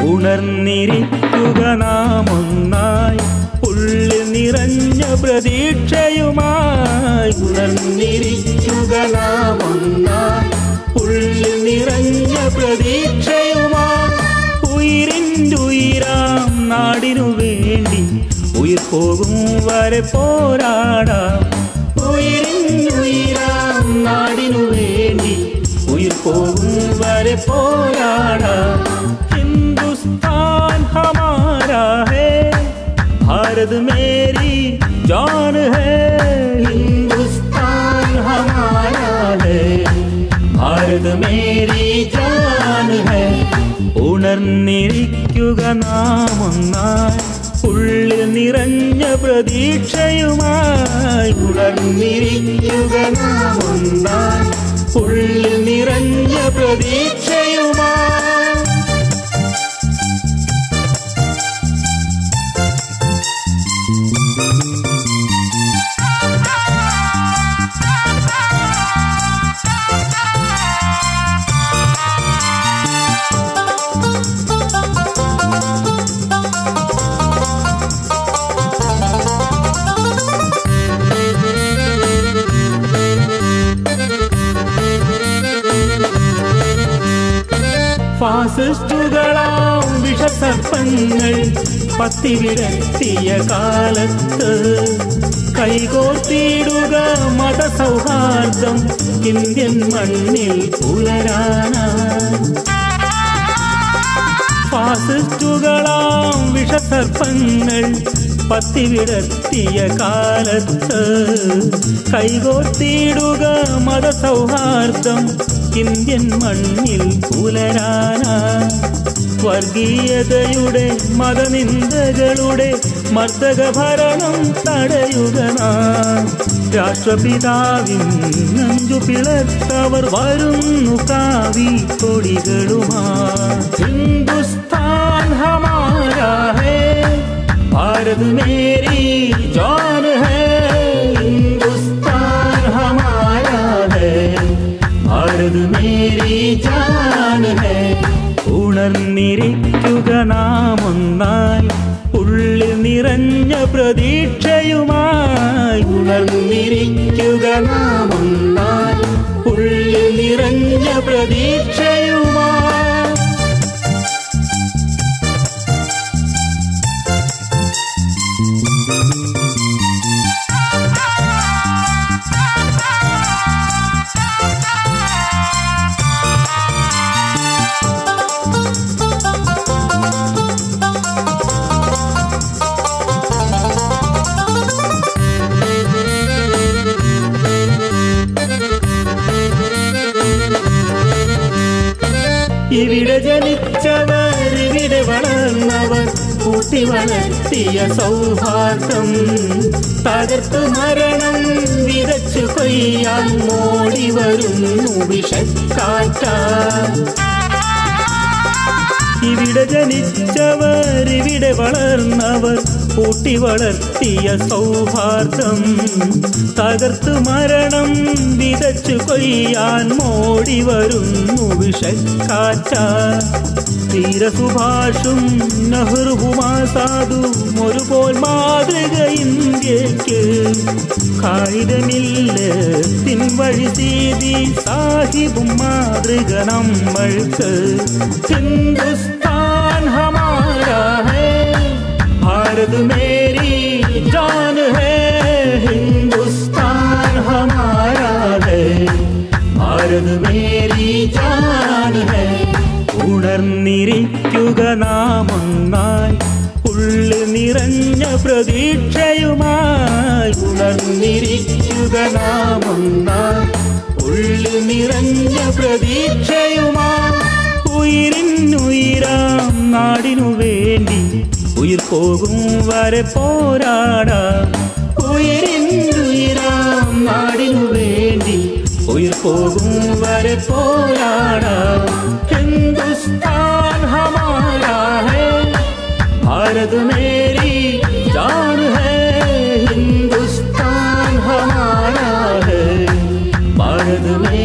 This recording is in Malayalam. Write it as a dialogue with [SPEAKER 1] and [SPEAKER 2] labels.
[SPEAKER 1] ഉണർന്നിരിക്കുക നാം ഒന്നായി ഉള്ളിൽ നിറഞ്ഞ പ്രതീക്ഷയുമായി. ഉണർന്നിരിക്കുക നാം ഒന്നായി ഉള്ളിൽ നിറഞ്ഞ പ്രതീക്ഷയുമായി. ഉയിരിൻ്റുയിരാം നാടിനു വേണ്ടി ഉയിർ പോകും വരെ പോരാടാം. ഉയിരിൻ്റുയിരാം നാടിനു വേണ്ടി ഉയിർ പോകും വരെ പോരാടാം. हिंदुस्तान हमारा है, भारत मेरी जान है. हिंदुस्तान हमारा है, भारत मेरी जान है. ഉണർന്നിരിക്കുക നാം ഒന്നായി ഉള്ളിൽ നിറഞ്ഞ പ്രതീക്ഷയുമായി. ഉണർന്നിരിക്കുക നാം ഒന്നായി ഉള്ളിൽ നിറഞ്ഞ പ്രതീക്ഷയുമായി. ഫാസിസ്റ്റുകളാം വിഷസർപ്പങ്ങൾ പത്തിവിടത്തിയ കാലത്ത് കൈകോർത്തിടുക മതസൗഹാർദ്ദം ഇന്ത്യൻ മണ്ണിൽ പുലരാനായി. ഫാസിസ്റ്റുകളാം വിഷസർപ്പങ്ങൾ പത്തിവിടത്തിയ കാലത്ത് കൈകോർത്തിടുക മതസൗഹാർദ്ദം ഇന്ത്യൻ മണ്ണിൽ പുലരാനായി. വർഗീയതയുടെ മതനിന്ദകളുടെ മർദ്ദക ഭരണം തടയുക നാം. രാഷ്ട്രപിതാവിൻ നെഞ്ചു പിളർത്തവർ വരുന്നു കാവി കൊടികളുമായി. ഹിന്ദുസ്ഥാൻ ഹമാരാ ഹേ, ഭാരത് മേരി ജാൻ ഹേ. ഹിന്ദുസ്ഥാൻ ഹമാരാ ഹേ, ഭാരത് മേരി ജാൻ ഹേ. ഉണർന്നിരിക്കുക നാം ഒന്നായി ഉള്ളിൽ നിറഞ്ഞ പ്രതീക്ഷയുമായി. ഉണർന്നിരിക്കുക നാം ഒന്നായി ഉള്ളിൽ നിറഞ്ഞ പ്രതീക്ഷയുമായി. ഇവിടെ ജനിച്ചവർ ഇവിടെ വളർന്നവർ കൂട്ടി വളർത്തിയ സൗഹാർദ്ദം തകർത്ത് മരണം വിതച്ചു കൊയ്യാൻ മോടി വരുന്നു വിഷക്കാറ്റ. ഇവിടെ ജനിച്ചവർ ഇവിടെ വളർന്നവർ കൂട്ടി വളർത്തിയ സൗഹാർദ്ദം തകർത്ത് മരണം വിതച്ചു കൊയ്യാൻ മോടി വരുന്നു വിഷക്കാറ്റ. ധീരസുഭാഷും നെഹ്റുവും ആസാദും ഒരുപോൽ മാതൃക ഇന്ത്യക്ക്. കായികമില്ലത്തിൻ വഴി സീതി സാഹിബും മാതൃക നമ്മൾക്ക്. ഹിന്ദുസ്ഥാൻ ഹമാരാ ഹേ, ഭാരത് മേരി ജാൻ ഹേ. ഹിന്ദുസ്ഥാൻ ഹമാരാ ഹേ, ഭാരത് മേരി ജാൻ ഹേ. ഉണർന്നിരിക്കുക നാം ഒന്നായി ഉള്ളിൽ നിറഞ്ഞ പ്രതീക്ഷയുമായി. ഉണർന്നിരിക്കുക നാം ഒന്നായി ഉള്ളിൽ നിറഞ്ഞ പ്രതീക്ഷയുമായി. ഉയിരിൻ ഉയിരിനുയിരാം നാടിനു വേണ്ടി ഉയിർ പോകും വരെ പോരാടാം ഉയിരിനുയിരാം നാടിനു വേണ്ടി ഉയിർ പോകും വരെ പോരാടാം ഹിന്ദുസ്ഥാൻ ഹമാരാ ഹൈ भारत मेरी जान है हिंदुस्तान हमारा है भारत में